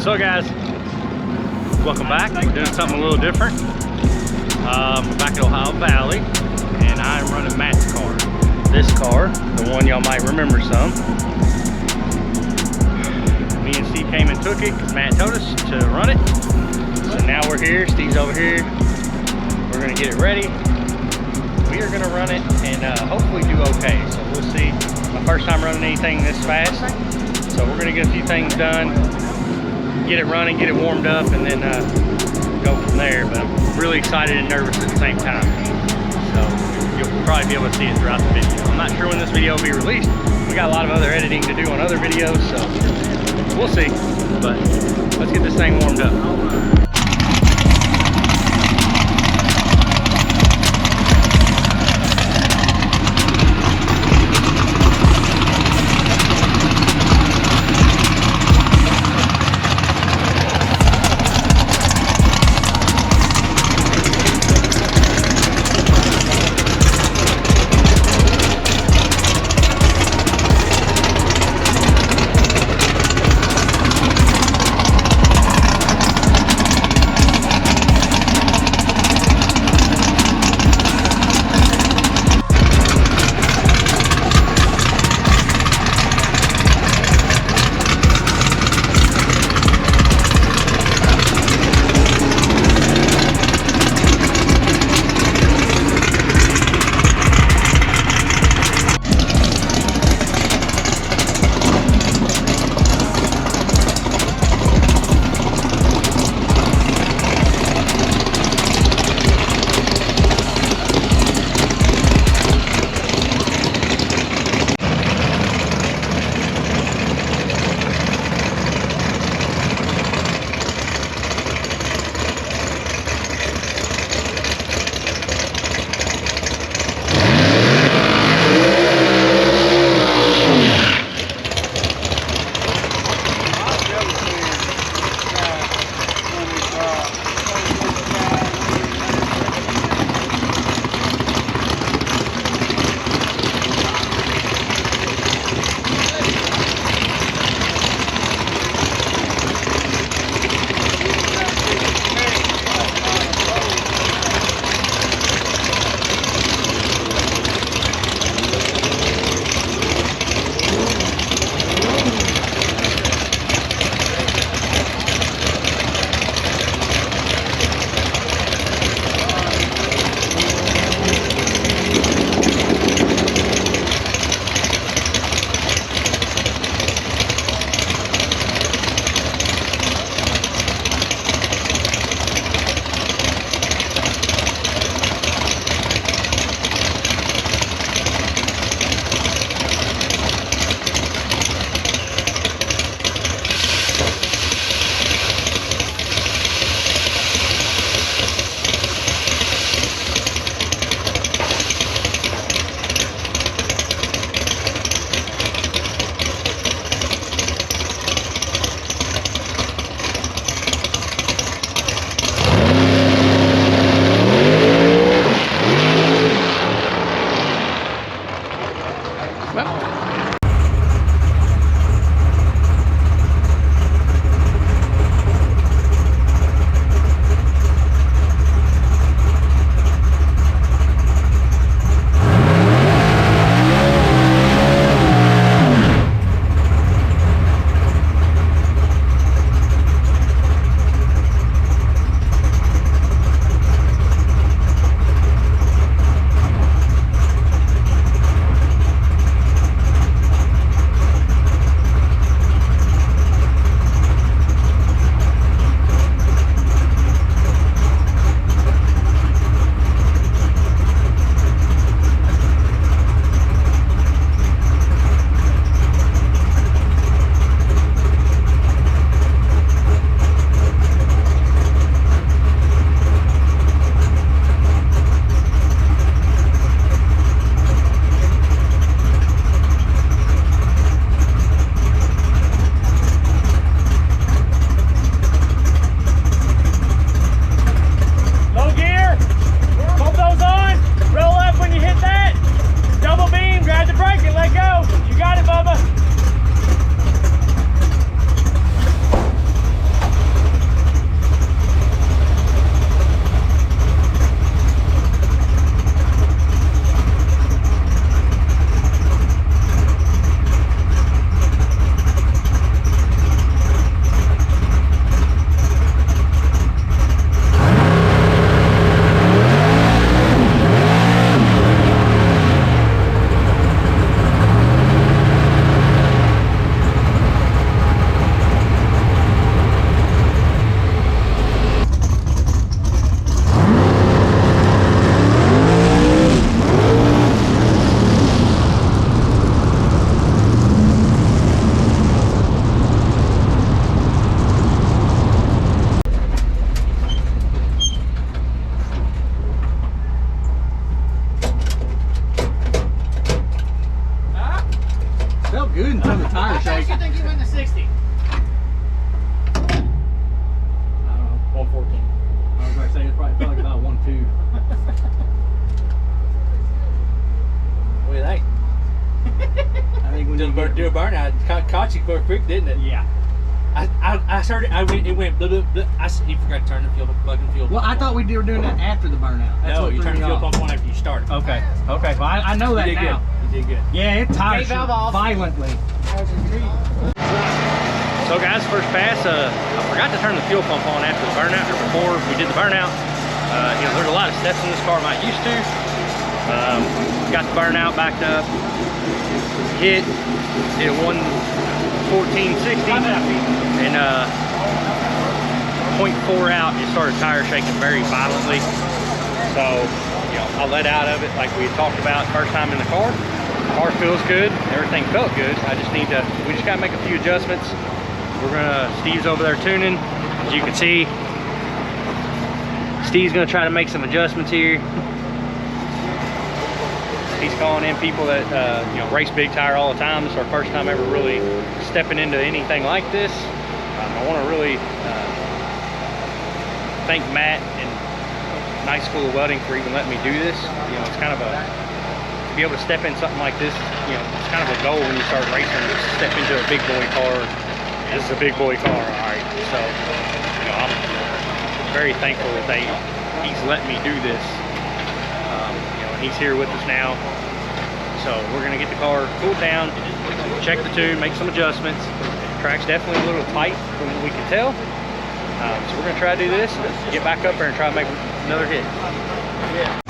So guys, welcome back. We're doing something a little different. We're back at Ohio Valley, and I'm running Matt's car. This car, the one y'all might remember some. Me and Steve came and took it because Matt told us to run it. So now we're here, Steve's over here. We're gonna get it ready. We are gonna run it and hopefully do okay. So we'll see. My first time running anything this fast. So we're gonna get a few things done, get it running, get it warmed up, and then go from there. But I'm really excited and nervous at the same time. So you'll probably be able to see it throughout the video. I'm not sure when this video will be released. We got a lot of other editing to do on other videos, so we'll see. But let's get this thing warmed up. burnout. Caught you quick, didn't it? Yeah. I started. It went blah, blah, blah. He forgot to turn the fucking fuel. Well, I thought we were doing that after the burnout. That's No, what you threw turned the me fuel off. pump on after you started. Okay. Well, I know that You did now. good. You did good. Yeah, it tires valve off. violently. So guys, first pass, I forgot to turn the fuel pump on after the burnout, or before we did the burnout. You know, there's a lot of steps in this car I'm not used to. Got the burnout backed up, did a 114.60, and 0.4 out, it started tire shaking very violently. So, you know, I let out of it like we had talked about first time in the car. The car feels good, everything felt good. We just gotta make a few adjustments. Steve's over there tuning. As you can see, Steve's gonna try to make some adjustments here. He's calling in people that you know, race big tire all the time. This is our first time ever really stepping into anything like this. I want to really thank Matt and Nice School of Welding for even letting me do this. You know, it's kind of to be able to step in something like this. You know, it's kind of a goal when you start racing to step into a big boy car. This is a big boy car, all right. So, you know, I'm very thankful that he's let me do this. You know, and he's here with us now. So we're gonna get the car cooled down, check the tune, make some adjustments. The track's definitely a little tight from what we can tell. So we're gonna try to do this, get back up there and try to make another hit. Yeah.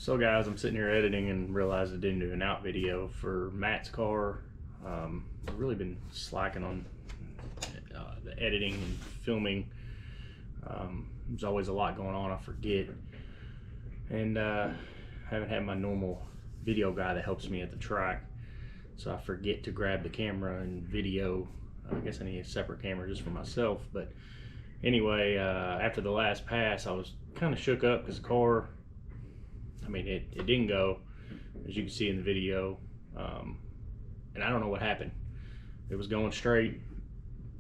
So guys, I'm sitting here editing and realized I didn't do an out video for Matt's car. I've really been slacking on the editing and filming. There's always a lot going on, I forget. And I haven't had my normal video guy that helps me at the track. So I forget to grab the camera and video. I guess I need a separate camera just for myself. But anyway, after the last pass, I was kind of shook up because the car, I mean, it didn't go, as you can see in the video, and I don't know what happened. It was going straight,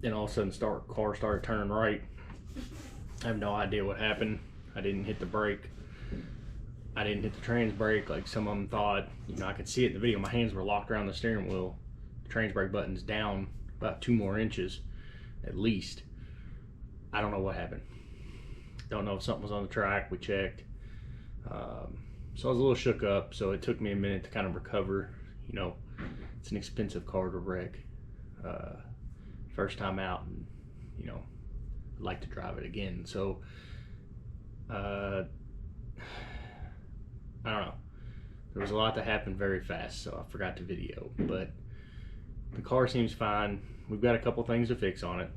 and all of a sudden car started turning right. I have no idea what happened. I didn't hit the brake. I didn't hit the trans brake like some of them thought. You know, I could see it in the video. My hands were locked around the steering wheel. The trans brake button's down about 2 more inches at least. I don't know what happened. Don't know if something was on the track. We checked. So I was a little shook up. So it took me a minute to kind of recover. You know, it's an expensive car to wreck. First time out, and you know, I'd like to drive it again. So I don't know. There was a lot that happened very fast, so I forgot to video. But the car seems fine. We've got a couple things to fix on it.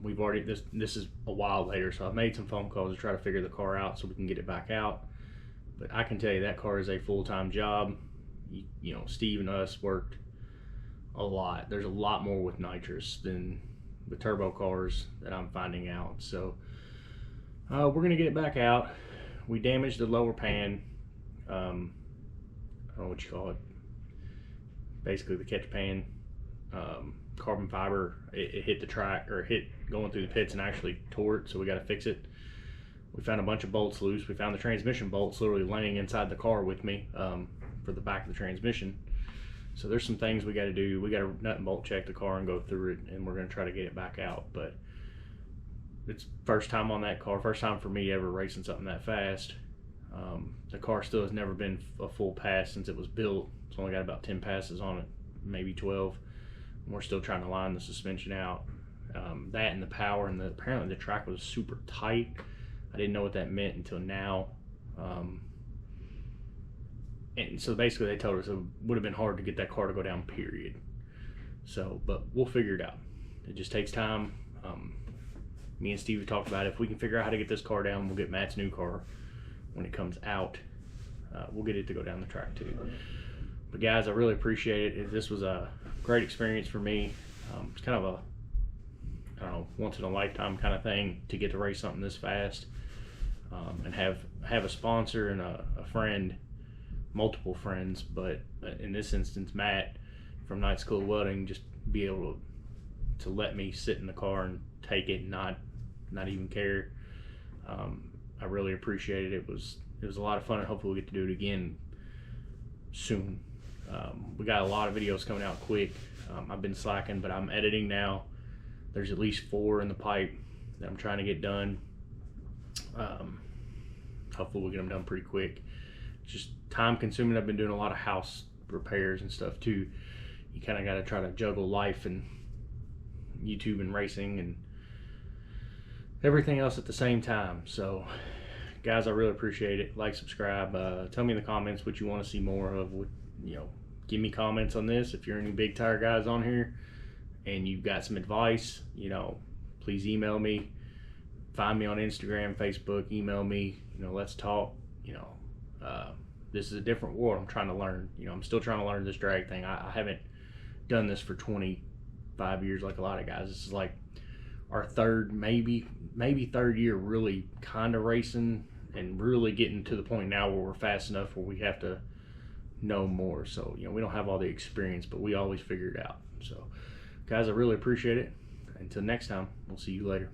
We've already, this is a while later, so I've made some phone calls to try to figure the car out so we can get it back out. But I can tell you that car is a full-time job. You know, Steve and us worked a lot. There's a lot more with Nitrous than the turbo cars that I'm finding out. So we're gonna get it back out. We damaged the lower pan. I don't know what you call it. Basically the catch pan. Carbon fiber, it hit the track, or hit going through the pits and actually tore it, so we got to fix it. We found a bunch of bolts loose. We found the transmission bolts literally laying inside the car with me for the back of the transmission. So there's some things we got to do. We got to nut and bolt check the car and go through it, and we're going to try to get it back out. But it's first time on that car, first time for me ever racing something that fast. The car still has never been a full pass since it was built. It's only got about 10 passes on it, maybe 12. We're still trying to line the suspension out. That and the power, and apparently the track was super tight. I didn't know what that meant until now. And so basically they told us it would have been hard to get that car to go down, period. So, but we'll figure it out. It just takes time. Me and Steve talked about it. If we can figure out how to get this car down, we'll get Matt's new car when it comes out. We'll get it to go down the track too. But guys, I really appreciate it. This was a great experience for me. It's kind of a, I don't know, once in a lifetime kind of thing to get to race something this fast, and have a sponsor and a friend, multiple friends, but in this instance, Matt from Night School Welding, just be able to let me sit in the car and take it and not even care. I really appreciate it. It was a lot of fun, and hopefully we get to do it again soon. We got a lot of videos coming out quick. I've been slacking, but I'm editing now. There's at least 4 in the pipe that I'm trying to get done. Hopefully we'll get them done pretty quick. It's just time consuming. I've been doing a lot of house repairs and stuff too. You kind of got to try to juggle life and YouTube and racing and everything else at the same time. So guys, I really appreciate it. Like, subscribe, tell me in the comments what you want to see more of. You know, give me comments on this. If you're any big tire guys on here and you've got some advice, you know, please email me. Find me on Instagram, Facebook, email me. You know, let's talk. You know, this is a different world. I'm trying to learn. You know, I'm still trying to learn this drag thing. I haven't done this for 25 years like a lot of guys. This is like our third, maybe third year really kind of racing, and really getting to the point now where we're fast enough where we have to know more. So, you know, we don't have all the experience, but we always figure it out. So guys, I really appreciate it. Until next time, we'll see you later.